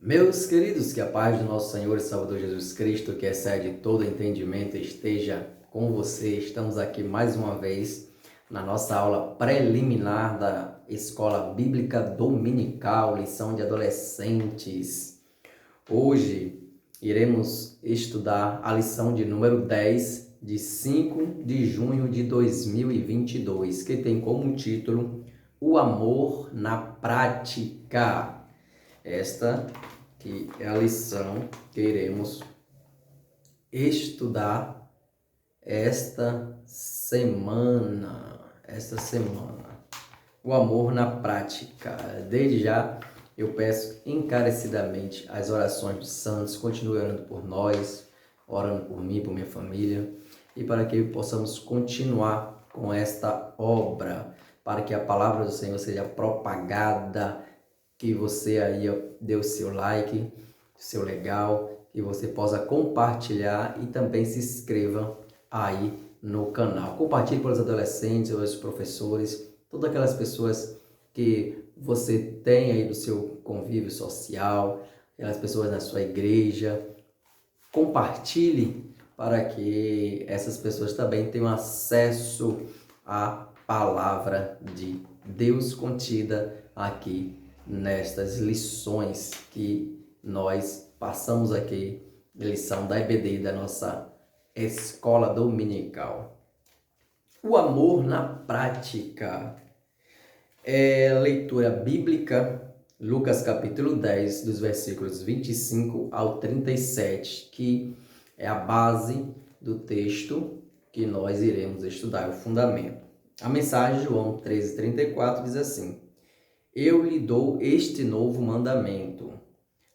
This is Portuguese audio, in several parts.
Meus queridos, que a paz do nosso Senhor e Salvador Jesus Cristo, que excede todo entendimento, esteja com você. Estamos aqui mais uma vez na nossa aula preliminar da Escola Bíblica Dominical, lição de adolescentes. Hoje iremos estudar a lição de número 10, de 5 de junho de 2022, que tem como título O Amor na Prática. Esta que é a lição que iremos estudar esta semana. O amor na prática. Desde já, eu peço encarecidamente as orações dos santos. Continue orando por nós, orando por mim, por minha família, e para que possamos continuar com esta obra, para que a palavra do Senhor seja propagada, que você aí dê o seu like, seu legal, que você possa compartilhar e também se inscreva aí no canal. Compartilhe para os adolescentes, os professores, todas aquelas pessoas que você tem aí do seu convívio social, aquelas pessoas na sua igreja. Compartilhe para que essas pessoas também tenham acesso à palavra de Deus contida aqui nestas lições que nós passamos aqui, lição da EBD, da nossa escola dominical. O amor na prática é leitura bíblica, Lucas capítulo 10, dos versículos 25 ao 37, que é a base do texto que nós iremos estudar, o fundamento. A mensagem de João 13:34 diz assim: Eu lhe dou este novo mandamento: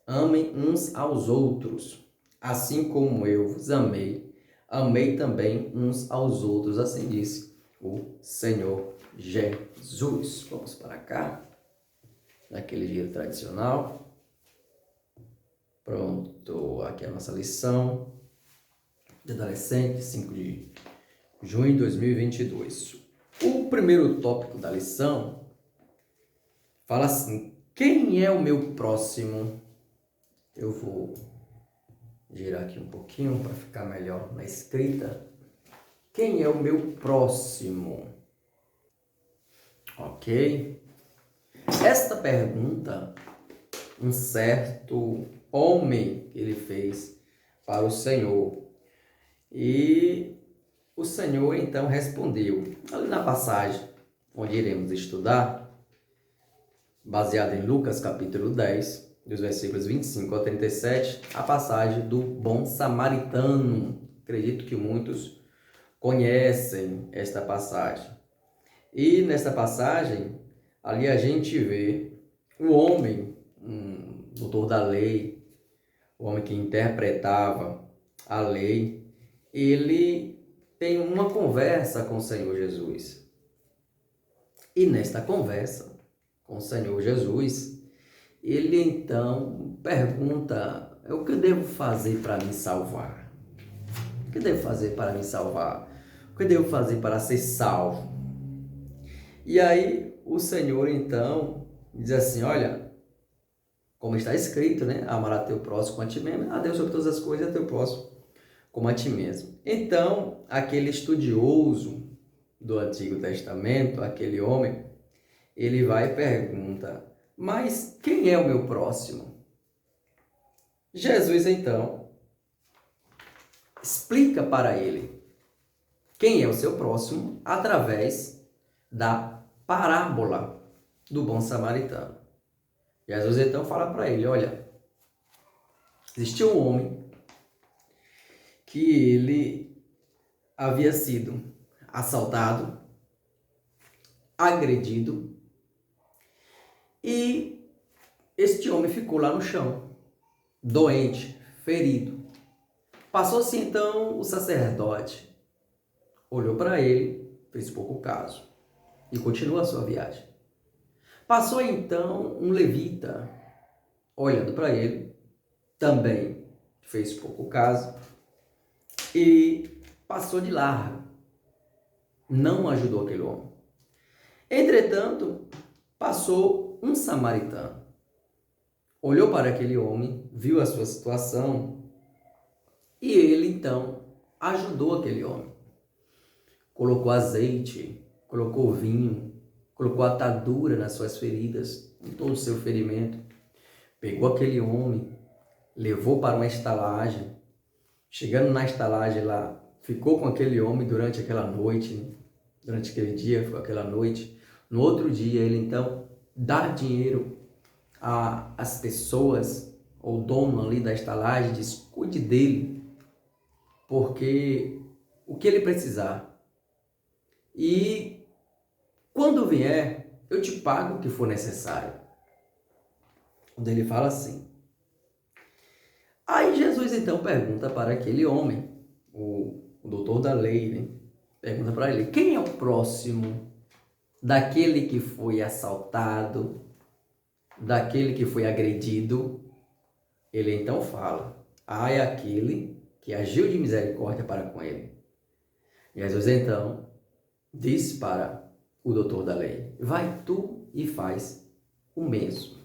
amem uns aos outros, assim como eu vos amei, amei também uns aos outros, assim disse o Senhor Jesus. Vamos para cá, naquele giro tradicional. Pronto, aqui é a nossa lição de adolescente, 5 de junho de 2022. O primeiro tópico da lição fala assim: quem é o meu próximo? Eu vou girar aqui um pouquinho para ficar melhor na escrita. Quem é o meu próximo? Ok? Esta pergunta, um certo homem, ele fez para o Senhor. E o Senhor então respondeu. Ali na passagem onde iremos estudar, baseada em Lucas capítulo 10, dos versículos 25 ao 37, a passagem do bom samaritano. Acredito que muitos conhecem esta passagem. E nesta passagem, ali a gente vê o homem, um doutor da lei, o homem que interpretava a lei, ele tem uma conversa com o Senhor Jesus. E nesta conversa com o Senhor Jesus, ele então pergunta: o que eu devo fazer para me salvar? O que eu devo fazer para me salvar? O que eu devo fazer para ser salvo? E aí o Senhor então diz assim: olha, como está escrito, né? Amarás teu próximo como a ti mesmo, a Deus sobre todas as coisas e a teu próximo como a ti mesmo. Então, aquele estudioso do Antigo Testamento, aquele homem, ele vai e pergunta: mas quem é o meu próximo? Jesus, então, explica para ele quem é o seu próximo através da parábola do bom samaritano. Jesus, então, fala para ele: olha, existiu um homem que ele havia sido assaltado, agredido, e este homem ficou lá no chão, doente, ferido. Passou-se então o sacerdote, olhou para ele, fez pouco caso e continua a sua viagem. Passou então um levita, olhando para ele, também fez pouco caso e passou de largo, não ajudou aquele homem. Entretanto, passou um samaritano, olhou para aquele homem, viu a sua situação e ele então ajudou aquele homem. Colocou azeite, colocou vinho, colocou atadura nas suas feridas, em todo o seu ferimento. Pegou aquele homem, levou para uma estalagem. Chegando na estalagem lá, ficou com aquele homem durante aquela noite, durante aquele dia, ficou aquela noite. No outro dia, ele então dá dinheiro às pessoas, ou dono ali da estalagem, diz: cuide dele, porque o que ele precisar. E quando vier, eu te pago o que for necessário. Quando ele fala assim. Aí Jesus então pergunta para aquele homem, o doutor da lei, né? Pergunta para ele: quem é o próximo daquele que foi assaltado, daquele que foi agredido? Ele então fala: é aquele que agiu de misericórdia para com ele. Jesus então disse para o doutor da lei: vai tu e faz o mesmo.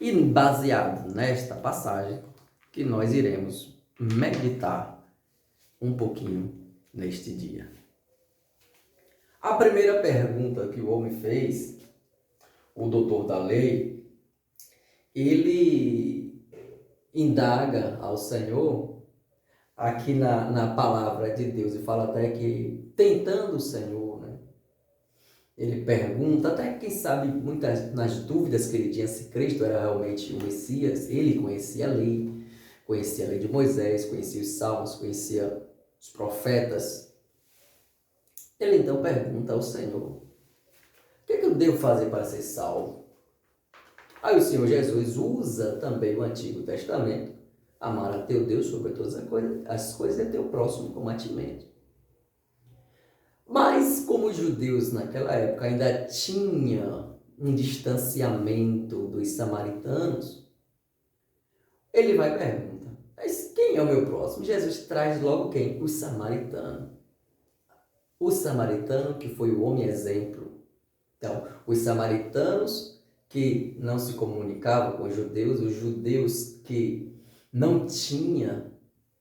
E baseado nesta passagem que nós iremos meditar um pouquinho neste dia. A primeira pergunta que o homem fez, o doutor da lei, ele indaga ao Senhor aqui na palavra de Deus e fala até que tentando o Senhor, né? Ele pergunta, até quem sabe muitas nas dúvidas que ele tinha se Cristo era realmente o Messias. Ele conhecia a lei de Moisés, conhecia os salmos, conhecia os profetas. Ele então pergunta ao Senhor: o que é que eu devo fazer para ser salvo? Aí o Senhor Jesus usa também o Antigo Testamento: amar a teu Deus sobre todas as coisas e a teu próximo como a ti mesmo. Mas como os judeus naquela época ainda tinha um distanciamento dos samaritanos, ele vai e pergunta: mas quem é o meu próximo? Jesus traz logo quem? O samaritano. O samaritano que foi o homem exemplo. Então, os samaritanos que não se comunicavam com os judeus que não tinham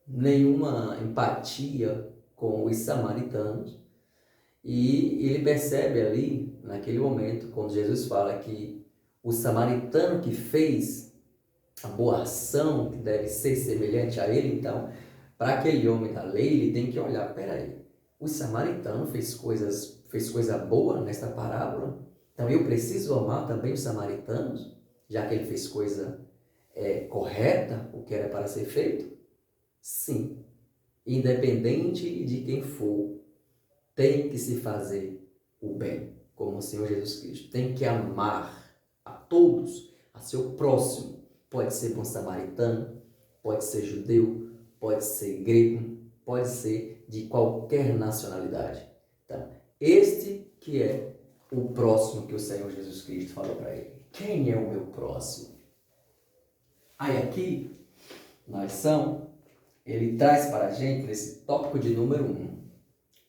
nenhuma empatia com os samaritanos. E ele percebe ali, naquele momento, quando Jesus fala que o samaritano que fez a boa ação, que deve ser semelhante a ele, então, para aquele homem da lei, ele tem que olhar: peraí, o samaritano fez coisa boa nesta parábola, então eu preciso amar também os samaritanos, já que ele fez coisa correta, o que era para ser feito? Sim, independente de quem for, tem que se fazer o bem, como o Senhor Jesus Cristo. Tem que amar a todos, a seu próximo. Pode ser bom samaritano, pode ser judeu, pode ser grego, pode ser de qualquer nacionalidade. Então, este que é o próximo que o Senhor Jesus Cristo falou para ele. Quem é o meu próximo? Aí aqui, na lição, ele traz para a gente, nesse tópico de número 1,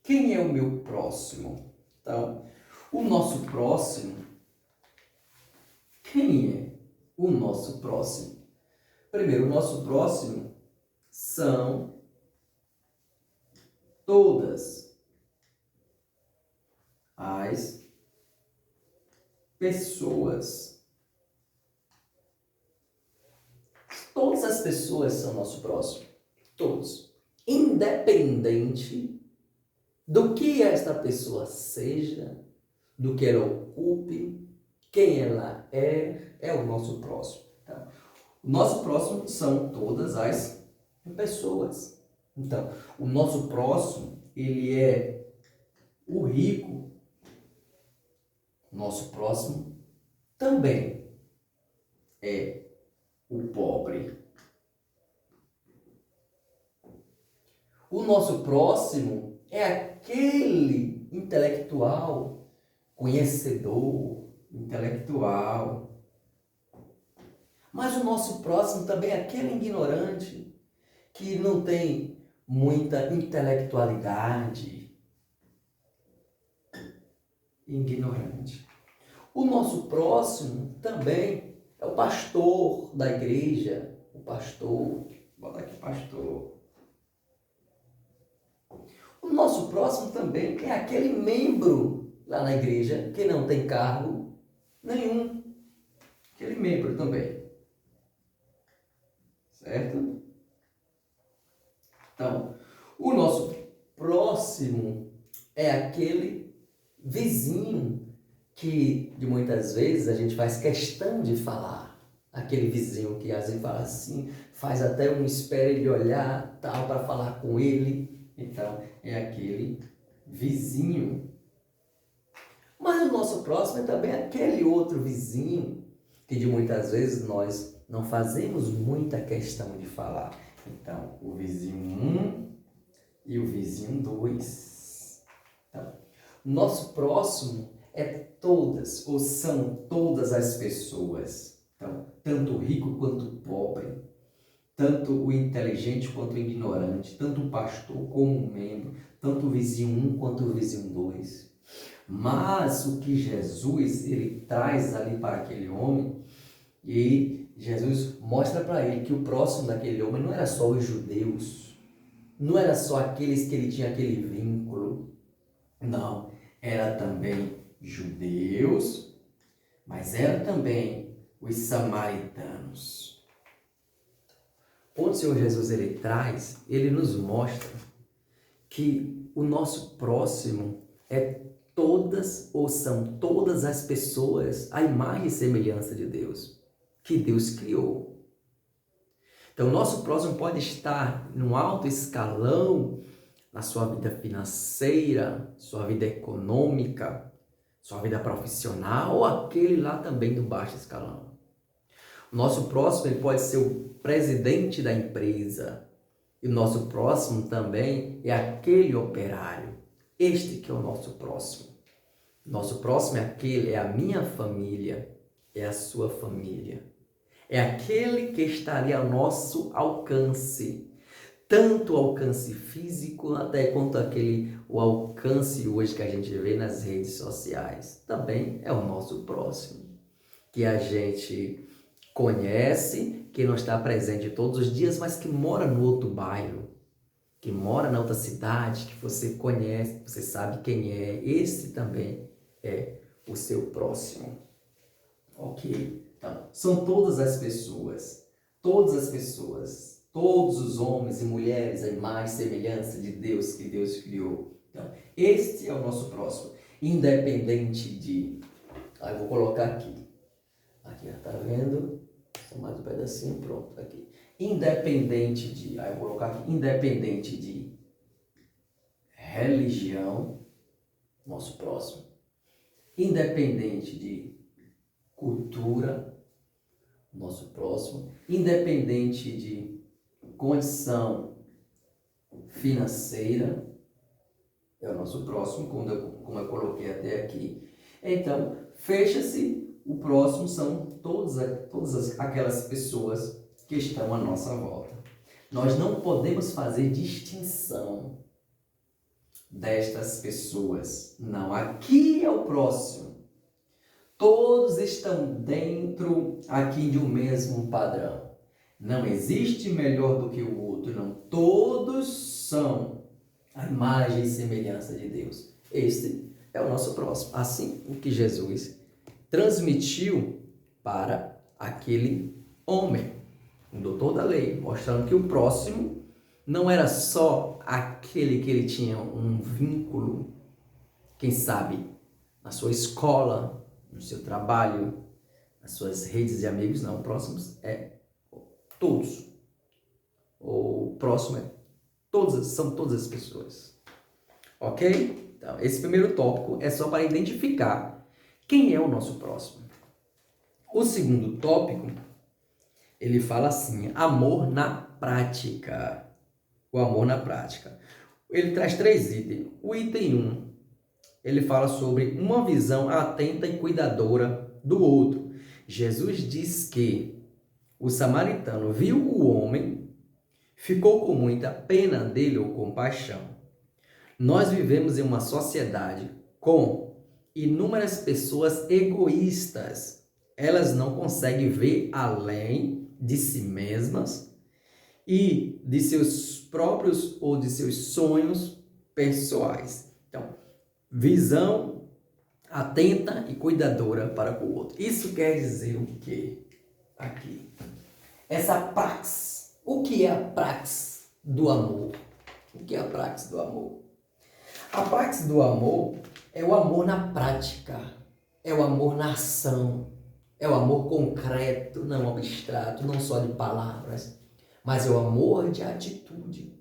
quem é o meu próximo? Então, o nosso próximo, quem é o nosso próximo? Primeiro, o nosso próximo são todas as pessoas. Todas as pessoas são nosso próximo. Todos. Independente do que esta pessoa seja, do que ela ocupe, quem ela é o nosso próximo. Tá? O nosso próximo são todas as pessoas. Então, o nosso próximo, ele é o rico. Nosso próximo também é o pobre. O nosso próximo é aquele intelectual, conhecedor, intelectual. Mas o nosso próximo também é aquele ignorante que não tem muita intelectualidade. Ignorante. O nosso próximo também é o pastor da igreja, o pastor, bota aqui pastor. O nosso próximo também é aquele membro lá na igreja que não tem cargo nenhum. Aquele membro também. Certo? Então, o nosso próximo é aquele vizinho que de muitas vezes a gente faz questão de falar. Aquele vizinho que às vezes fala assim, faz até um espera ele olhar, tal, para falar com ele. Então, é aquele vizinho. Mas o nosso próximo é também aquele outro vizinho que de muitas vezes nós não fazemos muita questão de falar. Então, o vizinho 1 e o vizinho 2. Então, nosso próximo é todas, ou são todas as pessoas. Então, tanto o rico quanto o pobre, tanto o inteligente quanto o ignorante, tanto o pastor como o membro, tanto o vizinho 1 quanto o vizinho 2. Mas o que Jesus ele traz ali para aquele homem, e Jesus mostra para ele que o próximo daquele homem não era só os judeus, não era só aqueles que ele tinha aquele vínculo, não, era também judeus, mas era também os samaritanos. Onde o Senhor Jesus ele traz, ele nos mostra que o nosso próximo é todas ou são todas as pessoas à imagem e semelhança de Deus, que Deus criou. Então, o nosso próximo pode estar num alto escalão na sua vida financeira, sua vida econômica, sua vida profissional, ou aquele lá também do baixo escalão. O nosso próximo ele pode ser o presidente da empresa, e o nosso próximo também é aquele operário. Este que é o nosso próximo. Nosso próximo é a minha família, é a sua família. É aquele que estaria ao nosso alcance. Tanto o alcance físico até quanto o alcance hoje que a gente vê nas redes sociais. Também é o nosso próximo. Que a gente conhece, que não está presente todos os dias, mas que mora no outro bairro, que mora na outra cidade, que você conhece, você sabe quem é. Esse também é o seu próximo. Ok? Então, são todas as pessoas, todos os homens e mulheres, a imagem e semelhança de Deus que Deus criou. Então, este é o nosso próximo, independente de... eu vou colocar aqui. Aqui, tá vendo? Só mais um pedacinho, pronto, aqui. Independente de... eu vou colocar aqui, independente de religião, nosso próximo. Independente de cultura, nosso próximo, independente de condição financeira, é o nosso próximo, como eu coloquei até aqui. Então, fecha-se, o próximo são todas aquelas pessoas que estão à nossa volta. Nós não podemos fazer distinção destas pessoas. Não, aqui é o próximo. Todos estão dentro aqui de um mesmo padrão. Não existe melhor do que o outro, não. Todos são a imagem e semelhança de Deus. Este é o nosso próximo. Assim, o que Jesus transmitiu para aquele homem, um doutor da lei, mostrando que o próximo não era só aquele que ele tinha um vínculo, quem sabe, na sua escola, no seu trabalho, nas suas redes de amigos, não. O próximo é todos. O próximo são todas as pessoas. Ok? Então, esse primeiro tópico é só para identificar quem é o nosso próximo. O segundo tópico, ele fala assim, amor na prática. O amor na prática. Ele traz 3 itens. O item 1, ele fala sobre uma visão atenta e cuidadora do outro. Jesus diz que o samaritano viu o homem, ficou com muita pena dele ou compaixão. Nós vivemos em uma sociedade com inúmeras pessoas egoístas elas não conseguem ver além de si mesmas e de seus próprios ou de seus sonhos pessoais. Então, visão atenta e cuidadora para com o outro. Isso quer dizer o quê? Aqui. Essa praxis. O que é a praxis do amor? O que é a praxis do amor? A praxis do amor é o amor na prática, é o amor na ação, é o amor concreto, não abstrato, não só de palavras, mas é o amor de atitude.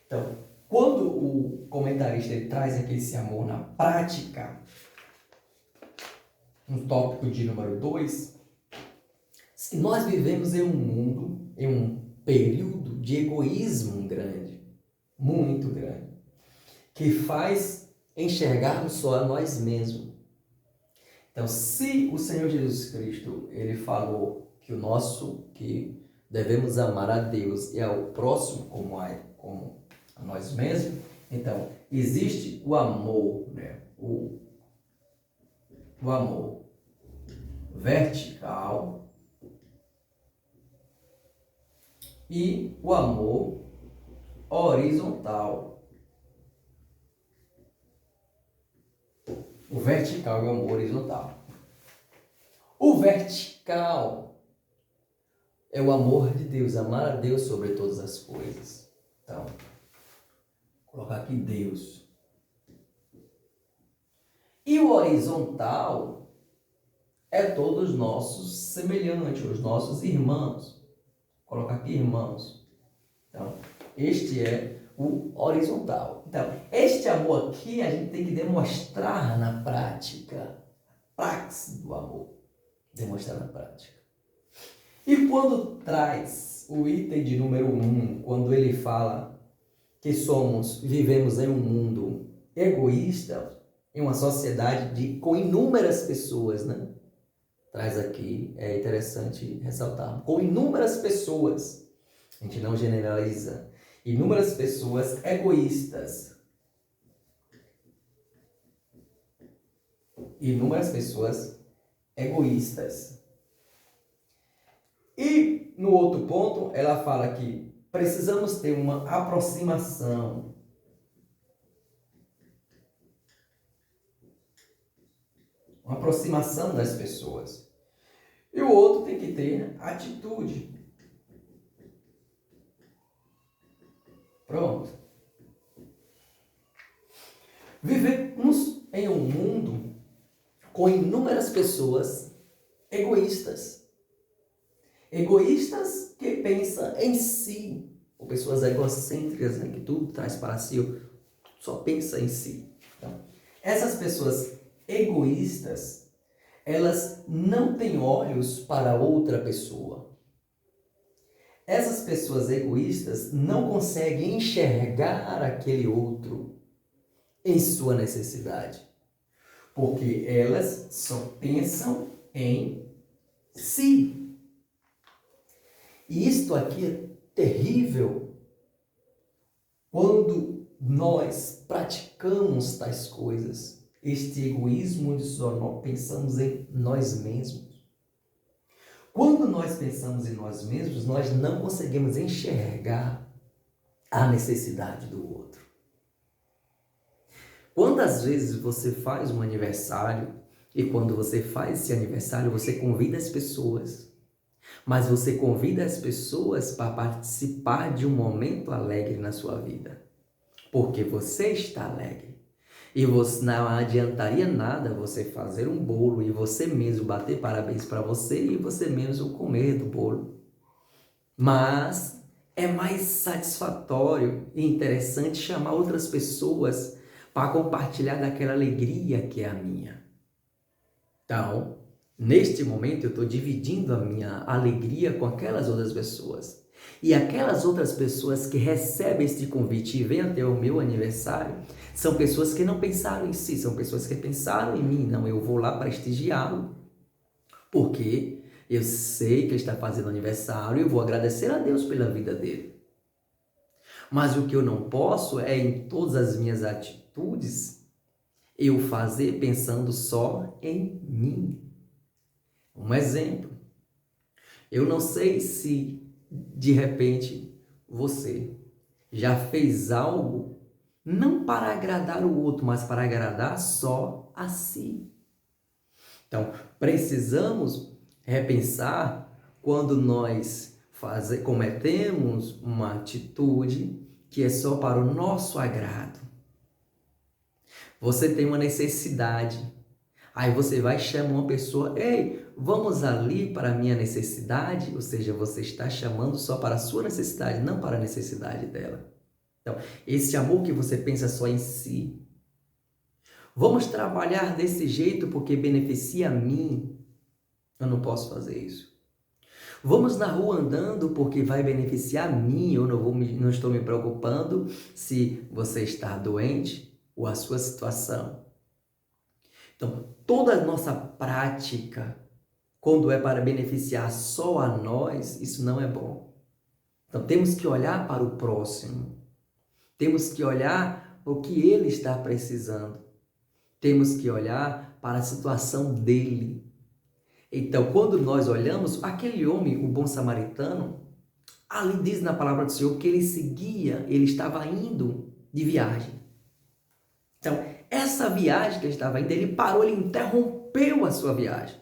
Então, quando o comentarista ele traz aqui esse amor na prática, no tópico de número 2, se nós vivemos em um mundo, em um período de egoísmo grande, muito grande, que faz enxergarmos só a nós mesmos. Então, se o Senhor Jesus Cristo, ele falou que devemos amar a Deus e ao próximo como a nós mesmos, então, existe o amor, né? O amor vertical e o amor horizontal. O vertical e o amor horizontal. O vertical é o amor de Deus, amar a Deus sobre todas as coisas. Então, vou colocar aqui Deus. E o horizontal é todos nossos semelhantes, os nossos irmãos. Vou colocar aqui irmãos. Então, este é o horizontal. Então, este amor aqui a gente tem que demonstrar na prática. Praxis do amor. Demonstrar na prática. E quando traz o item de número 1, quando ele fala que vivemos em um mundo egoísta, em uma sociedade com inúmeras pessoas, né? Traz aqui, é interessante ressaltar, com inúmeras pessoas, a gente não generaliza, inúmeras pessoas egoístas. Inúmeras pessoas egoístas. E no outro ponto, ela fala que precisamos ter uma aproximação. Uma aproximação das pessoas. E o outro tem que ter atitude. Pronto. Vivemos em um mundo com inúmeras pessoas egoístas. Egoístas que pensam em si. Ou pessoas egocêntricas, né, que tudo traz para si, só pensa em si. Então, essas pessoas egoístas, elas não têm olhos para outra pessoa. Essas pessoas egoístas não conseguem enxergar aquele outro em sua necessidade, porque elas só pensam em si. E isto aqui é terrível quando nós praticamos tais coisas. Este egoísmo onde só nós pensamos em nós mesmos. Quando nós pensamos em nós mesmos, nós não conseguimos enxergar a necessidade do outro. Quantas vezes você faz um aniversário e quando você faz esse aniversário, você convida as pessoas, mas você convida as pessoas para participar de um momento alegre na sua vida, porque você está alegre. E você, não adiantaria nada você fazer um bolo e você mesmo bater parabéns para você e você mesmo comer do bolo. Mas é mais satisfatório e interessante chamar outras pessoas para compartilhar daquela alegria que é a minha. Então, neste momento eu estou dividindo a minha alegria com aquelas outras pessoas. E aquelas outras pessoas que recebem este convite e vêm até o meu aniversário, são pessoas que não pensaram em si, são pessoas que pensaram em mim. Não, eu vou lá prestigiá-lo, porque eu sei que ele está fazendo aniversário e eu vou agradecer a Deus pela vida dele. Mas o que eu não posso é, em todas as minhas atitudes, eu fazer pensando só em mim. Um exemplo. Eu não sei se, de repente, você já fez algo não para agradar o outro, mas para agradar só a si. Então, precisamos repensar quando nós cometemos uma atitude que é só para o nosso agrado. Você tem uma necessidade, aí você vai chamar uma pessoa, ei, vamos ali para a minha necessidade, ou seja, você está chamando só para a sua necessidade, não para a necessidade dela. Então, esse amor que você pensa só em si. Vamos trabalhar desse jeito porque beneficia a mim. Eu não posso fazer isso. Vamos na rua andando porque vai beneficiar a mim. Eu não estou me preocupando se você está doente ou a sua situação. Então, toda a nossa prática, quando é para beneficiar só a nós, isso não é bom. Então, temos que olhar para o próximo. Temos que olhar para o que ele está precisando. Temos que olhar para a situação dele. Então, quando nós olhamos, aquele homem, o bom samaritano, ali diz na palavra do Senhor que ele seguia, ele estava indo de viagem. Então, essa viagem que ele estava indo, ele parou, ele interrompeu a sua viagem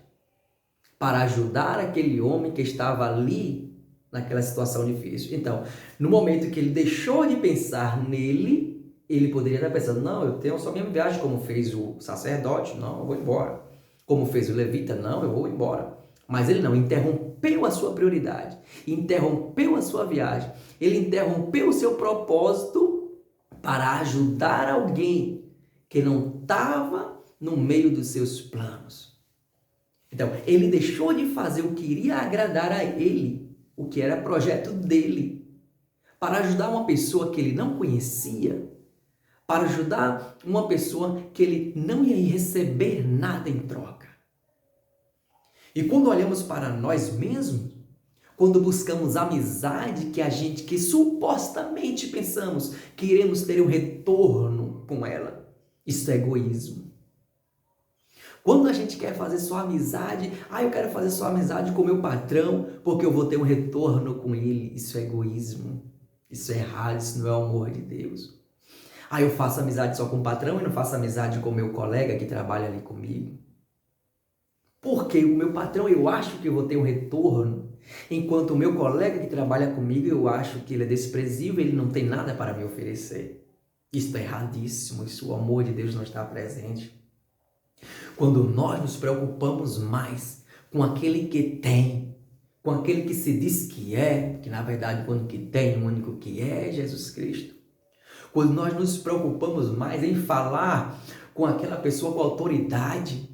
para ajudar aquele homem que estava ali naquela situação difícil. Então, no momento que ele deixou de pensar nele, ele poderia estar pensando, não, eu tenho só a minha viagem, como fez o sacerdote, não, eu vou embora. Como fez o levita, não, eu vou embora. Mas ele não, interrompeu a sua prioridade, interrompeu a sua viagem, ele interrompeu o seu propósito para ajudar alguém que não estava no meio dos seus planos. Então, ele deixou de fazer o que iria agradar a ele, o que era projeto dele, para ajudar uma pessoa que ele não conhecia, para ajudar uma pessoa que ele não ia receber nada em troca. E quando olhamos para nós mesmos, quando buscamos amizade que supostamente pensamos que iremos ter um retorno com ela, isso é egoísmo. Quando a gente quer fazer só amizade, eu quero fazer só amizade com o meu patrão porque eu vou ter um retorno com ele, isso é egoísmo, isso é errado, isso não é o amor de Deus. Eu faço amizade só com o patrão e não faço amizade com o meu colega que trabalha ali comigo. Porque o meu patrão eu acho que eu vou ter um retorno, enquanto o meu colega que trabalha comigo eu acho que ele é desprezível, ele não tem nada para me oferecer. Isso é erradíssimo, isso o amor de Deus não está presente. Quando nós nos preocupamos mais com aquele que tem, com aquele que se diz que é, que na verdade o único que tem, o único que é Jesus Cristo. Quando nós nos preocupamos mais em falar com aquela pessoa com autoridade,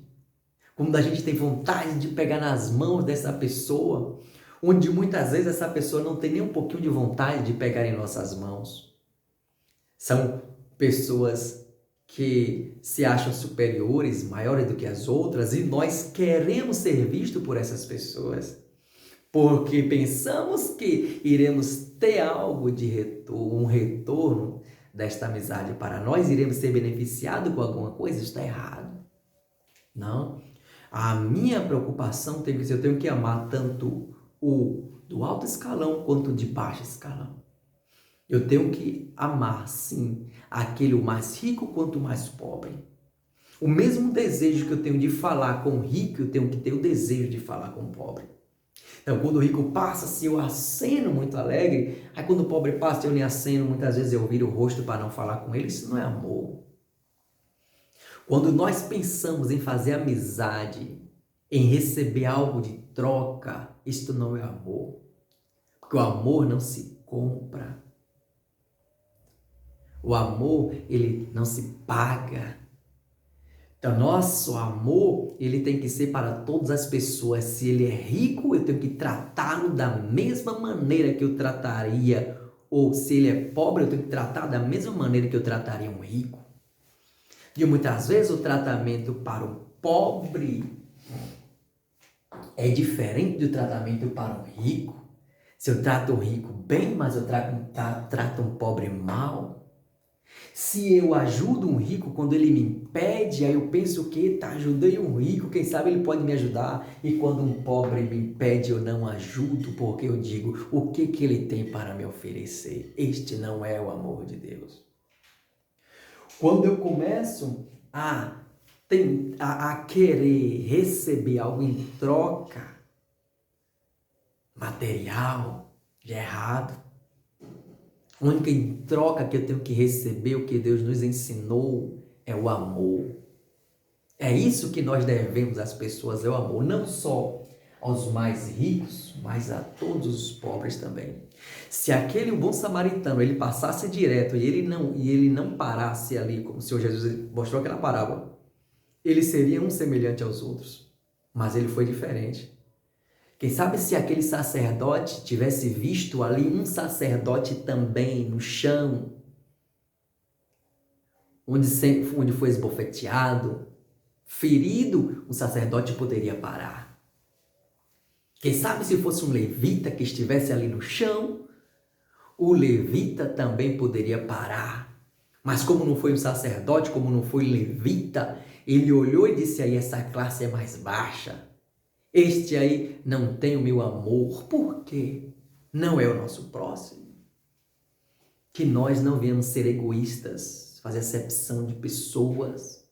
quando a gente tem vontade de pegar nas mãos dessa pessoa, onde muitas vezes essa pessoa não tem nem um pouquinho de vontade de pegar em nossas mãos. São pessoas que se acham superiores, maiores do que as outras, e nós queremos ser vistos por essas pessoas, porque pensamos que iremos ter algo de retorno, um retorno desta amizade para nós, iremos ser beneficiados com alguma coisa. Isso está errado. Não. A minha preocupação tem que ser, eu tenho que amar tanto o do alto escalão quanto o de baixo escalão. Eu tenho que amar, sim, aquele o mais rico quanto o mais pobre. O mesmo desejo que eu tenho de falar com o rico, eu tenho que ter o desejo de falar com o pobre. Então, quando o rico passa, assim, eu aceno muito alegre. Aí, quando o pobre passa, eu nem aceno. Muitas vezes eu viro o rosto para não falar com ele. Isso não é amor. Quando nós pensamos em fazer amizade, em receber algo de troca, isto não é amor. Porque o amor não se compra. O amor, ele não se paga. Então, nosso amor, ele tem que ser para todas as pessoas. Se ele é rico, eu tenho que tratá-lo da mesma maneira que eu trataria. Ou se ele é pobre, eu tenho que tratar da mesma maneira que eu trataria um rico. E muitas vezes o tratamento para o pobre é diferente do tratamento para o rico. Se eu trato o rico bem, mas eu trato um pobre mal, Se eu ajudo um rico quando ele me impede, aí eu penso que tá, ajudei um rico, quem sabe ele pode me ajudar. E quando um pobre me impede, eu não ajudo, porque eu digo, o que que ele tem para me oferecer? Este não é o amor de Deus. Quando eu começo a querer receber algo em troca, material, de errado, a única em troca que eu tenho que receber, o que Deus nos ensinou, é o amor. É isso que nós devemos às pessoas, é o amor. Não só aos mais ricos, mas a todos os pobres também. Se aquele bom samaritano, ele passasse direto e ele não parasse ali, como o Senhor Jesus mostrou aquela parábola, ele seria um semelhante aos outros. Mas ele foi diferente. Quem sabe se aquele sacerdote tivesse visto ali um sacerdote também no chão, onde foi esbofeteado, ferido, o sacerdote poderia parar. Quem sabe se fosse um levita que estivesse ali no chão, o levita também poderia parar. Mas como não foi um sacerdote, como não foi levita, ele olhou e disse aí, essa classe é mais baixa. Este aí não tem o meu amor. Por quê? Não é o nosso próximo. Que nós não venhamos ser egoístas, fazer acepção de pessoas,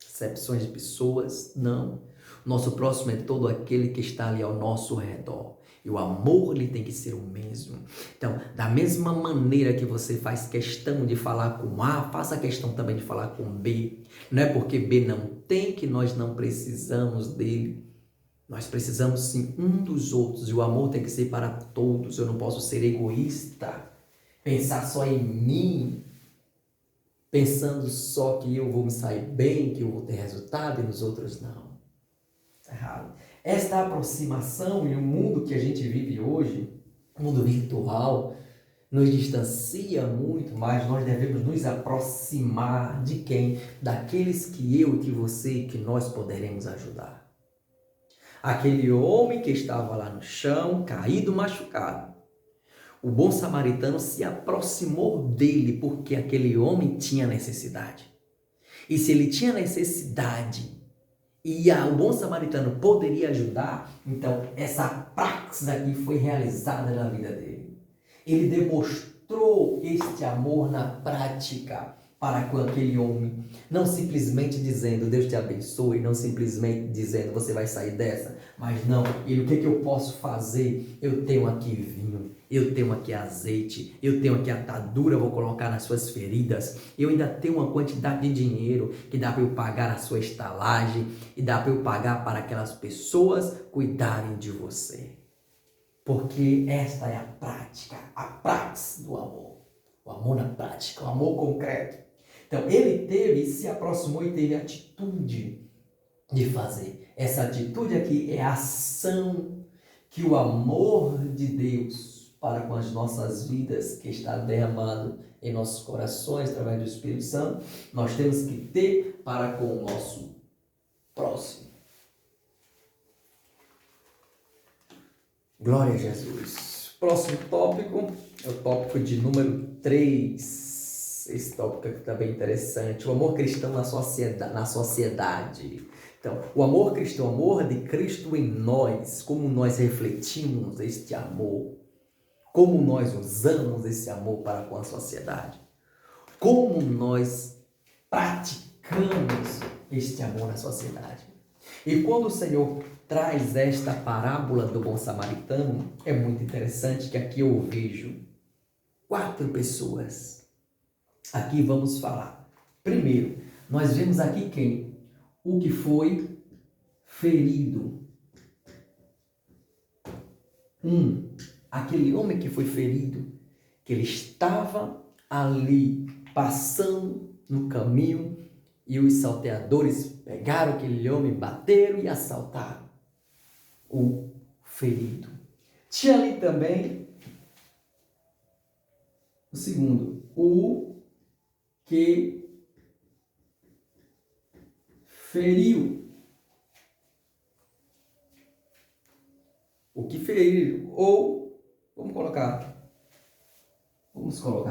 acepções de pessoas, não. Nosso próximo é todo aquele que está ali ao nosso redor. E o amor ele tem que ser o mesmo. Então, da mesma maneira que você faz questão de falar com A, faça questão também de falar com B. Não é porque B não tem que nós não precisamos dele. Nós precisamos sim um dos outros e o amor tem que ser para todos. Eu não posso ser egoísta, pensar só em mim, pensando só que eu vou me sair bem, que eu vou ter resultado e nos outros não. Está errado. Esta aproximação e o mundo que a gente vive hoje, o mundo virtual, nos distancia muito, mas nós devemos nos aproximar de quem? Daqueles que eu, que você, que nós poderemos ajudar. Aquele homem que estava lá no chão, caído, machucado. O bom samaritano se aproximou dele porque aquele homem tinha necessidade. E se ele tinha necessidade e o bom samaritano poderia ajudar, então essa praxis aqui foi realizada na vida dele. Ele demonstrou este amor na prática para com aquele homem, não simplesmente dizendo Deus te abençoe, não simplesmente dizendo você vai sair dessa, mas não, ele, o que eu posso fazer? Eu tenho aqui vinho, eu tenho aqui azeite, eu tenho aqui atadura, vou colocar nas suas feridas, eu ainda tenho uma quantidade de dinheiro que dá para eu pagar a sua estalagem e dá para eu pagar para aquelas pessoas cuidarem de você. Porque esta é a prática, a praxis do amor. O amor na prática, o amor concreto. Então, ele se aproximou e teve a atitude de fazer. Essa atitude aqui é a ação que o amor de Deus para com as nossas vidas, que está derramado em nossos corações através do Espírito Santo, nós temos que ter para com o nosso próximo. Glória a Jesus. Próximo tópico é o tópico de número 3. Esse tópico aqui está bem interessante. O amor cristão na sociedade. Então, o amor cristão, o amor de Cristo em nós, como nós refletimos este amor, como nós usamos esse amor para com a sociedade, como nós praticamos este amor na sociedade. E quando o Senhor traz esta parábola do bom samaritano, é muito interessante que aqui eu vejo 4 pessoas. Aqui vamos falar. Primeiro, nós vemos aqui quem? O que foi ferido. Aquele homem que foi ferido, que ele estava ali passando no caminho e os salteadores pegaram aquele homem, bateram e assaltaram o ferido. Tinha ali também o segundo, o que feriu. O que feriu, ou vamos colocar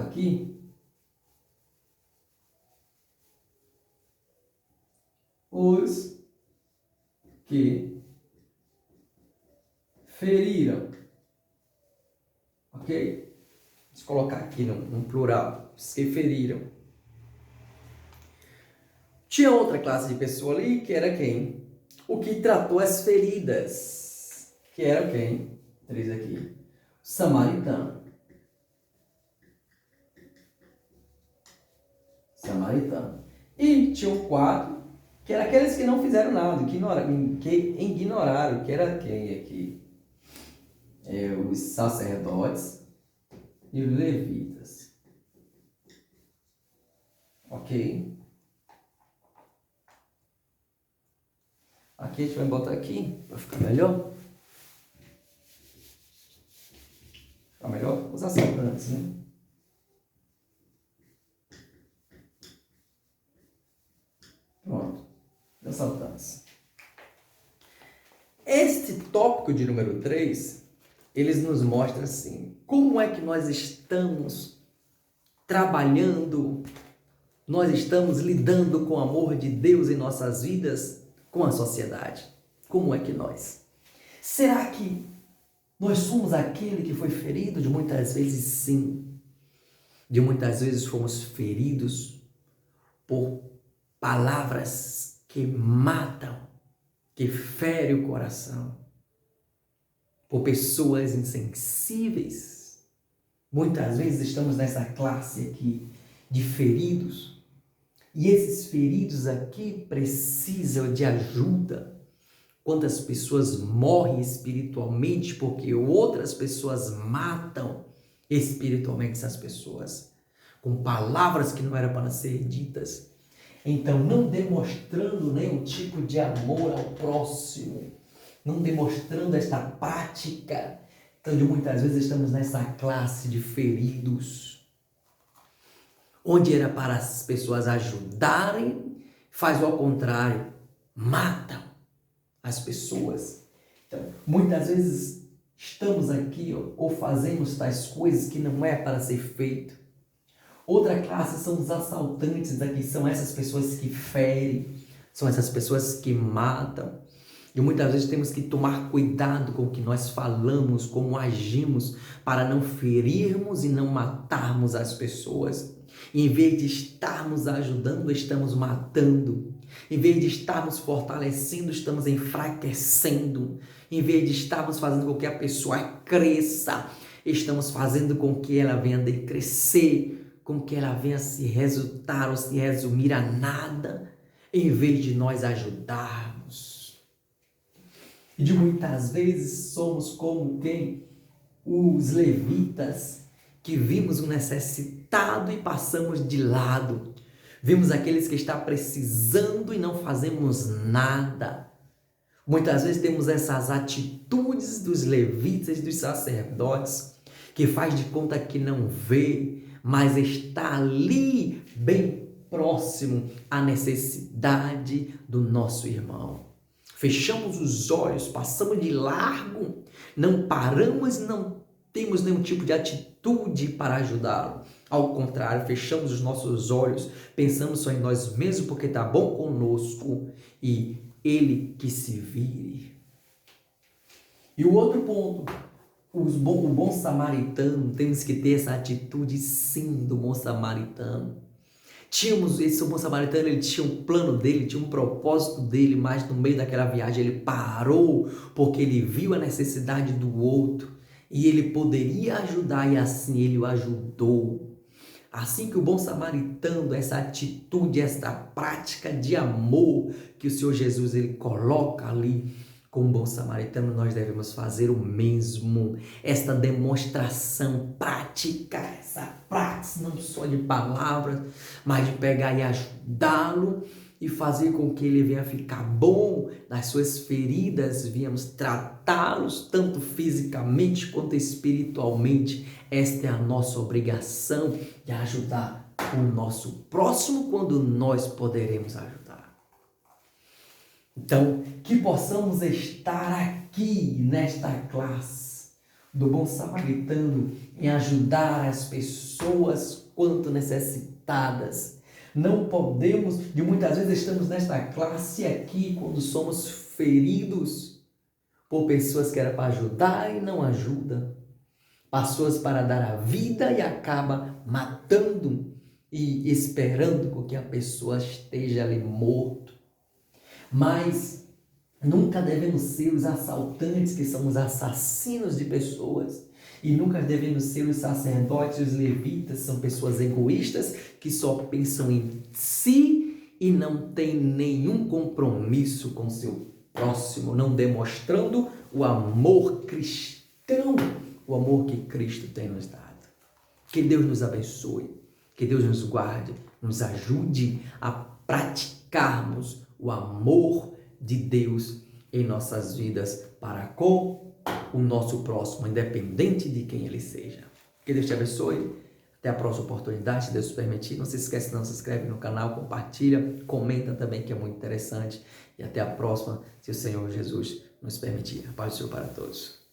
aqui, os que feriram. Ok? Vamos colocar aqui no plural. Os que feriram. Tinha outra classe de pessoa ali, que era quem? O que tratou as feridas. Que era quem? Três aqui. Samaritano. E tinham quatro, que eram aqueles que não fizeram nada, que ignoraram, que era quem aqui? Os sacerdotes e os levitas. Ok? Aqui a gente vai botar aqui, para ficar melhor. Ficar melhor? Os assaltantes, né? Pronto. Os assaltantes. Este tópico de número 3, eles nos mostram assim, como é que nós estamos trabalhando, nós estamos lidando com o amor de Deus em nossas vidas, com a sociedade. Como é que nós? Será que nós somos aquele que foi ferido? De muitas vezes sim. De muitas vezes fomos feridos por palavras que matam, que ferem o coração, por pessoas insensíveis. Muitas vezes estamos nessa classe aqui de feridos, e esses feridos aqui precisam de ajuda. Quantas pessoas morrem espiritualmente porque outras pessoas matam espiritualmente essas pessoas, com palavras que não eram para ser ditas. Então, não demonstrando nenhum tipo de amor ao próximo, não demonstrando esta prática. Então, muitas vezes estamos nessa classe de feridos, onde era para as pessoas ajudarem, faz ao contrário, matam as pessoas. Então, muitas vezes estamos aqui ou fazemos tais coisas que não é para ser feito. Outra classe são os assaltantes aqui, são essas pessoas que ferem, são essas pessoas que matam. E muitas vezes temos que tomar cuidado com o que nós falamos, como agimos, para não ferirmos e não matarmos as pessoas. Em vez de estarmos ajudando, estamos matando. Em vez de estarmos fortalecendo, estamos enfraquecendo. Em vez de estarmos fazendo com que a pessoa cresça, estamos fazendo com que ela venha a decrescer, com que ela venha a se resultar ou se resumir a nada, em vez de nós ajudarmos. E de muitas vezes somos como quem? Os levitas, que vimos um necessitado e passamos de lado. Vimos aqueles que estão precisando e não fazemos nada. Muitas vezes temos essas atitudes dos levitas, dos sacerdotes, que faz de conta que não vê, mas está ali bem próximo à necessidade do nosso irmão. Fechamos os olhos, passamos de largo, não paramos, não temos nenhum tipo de atitude para ajudá-lo. Ao contrário, fechamos os nossos olhos, pensamos só em nós mesmos porque está bom conosco e ele que se vire. E o outro ponto, o bom samaritano, temos que ter essa atitude sim do bom samaritano. Esse bom samaritano, ele tinha um plano dele, tinha um propósito dele, mas no meio daquela viagem ele parou porque ele viu a necessidade do outro e ele poderia ajudar e assim ele o ajudou. Assim que o bom samaritano, essa atitude, essa prática de amor que o Senhor Jesus ele coloca ali, com o bom samaritano, nós devemos fazer o mesmo. Esta demonstração prática, essa prática não só de palavras, mas de pegar e ajudá-lo e fazer com que ele venha ficar bom nas suas feridas, viemos tratá-los tanto fisicamente quanto espiritualmente. Esta é a nossa obrigação de ajudar o nosso próximo quando nós poderemos ajudar. Então, que possamos estar aqui nesta classe do bom samaritano em ajudar as pessoas quanto necessitadas, Não podemos, de muitas vezes estamos nesta classe aqui quando somos feridos por pessoas que eram para ajudar e não ajudam. Pessoas para dar a vida e acaba matando e esperando que a pessoa esteja ali morto. Mas nunca devemos ser os assaltantes que são os assassinos de pessoas. E nunca devemos ser os sacerdotes, os levitas, são pessoas egoístas que só pensam em si e não têm nenhum compromisso com seu próximo, não demonstrando o amor cristão, o amor que Cristo tem nos dado. Que Deus nos abençoe, que Deus nos guarde, nos ajude a praticarmos o amor de Deus em nossas vidas para com o nosso próximo, independente de quem ele seja. Que Deus te abençoe. Até a próxima oportunidade, se Deus permitir. Não se esquece, não se inscreve no canal, compartilha, comenta também, que é muito interessante. E até a próxima, se o Senhor Jesus nos permitir. A paz do Senhor para todos.